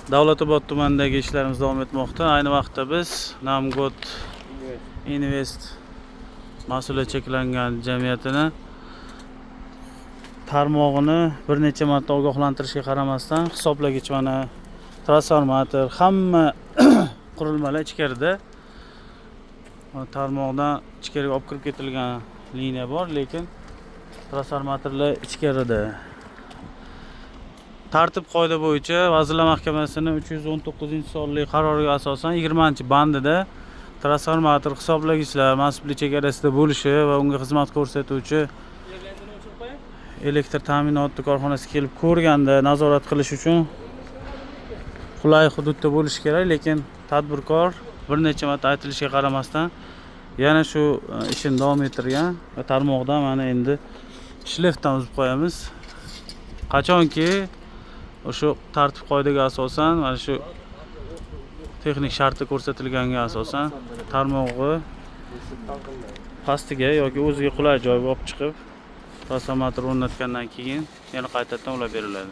Davlatobod tumanidagi ishlarimiz davom etmoqda. Ayni vaqtda biz Namgot Invest mas'uliyati cheklangan jamiyatini tarmog'ini bir necha marta ogohlantirishga qaramasdan hisoblagich mana transformator hamma qurilmalar ichkarida. Tarmoqdan ichkariga olib kirib ketilgan liniya bor, lekin transformatorlar ichkarida. Tartib qoida bo'yicha Vazirlar Mahkamasining 319-sonli qaroriga asosan 20-bandida transformator hisoblagichlar mansublik chegarasida bo'lishi va unga xizmat ko'rsatuvchi elektr ta'minoti korxonasi kelib ko'rganda nazorat qilish uchun qulay hududda bo'lishi kerak, lekin tadbirkor bir necha marta aytilishiga qaramasdan yana shu ishini davom ettirgan va tarmoqdan mana endi shlefdan uzib qo'yamiz. Qachonki o'sha tartib qoidaga asosan mana shu texnik shartda ko'rsatilganga asosan tarmog'i pastiga yoki o'ziga qulay joyga olib chiqib transformator o'rnatgandan keyin yana qaytadan ulab beriladi.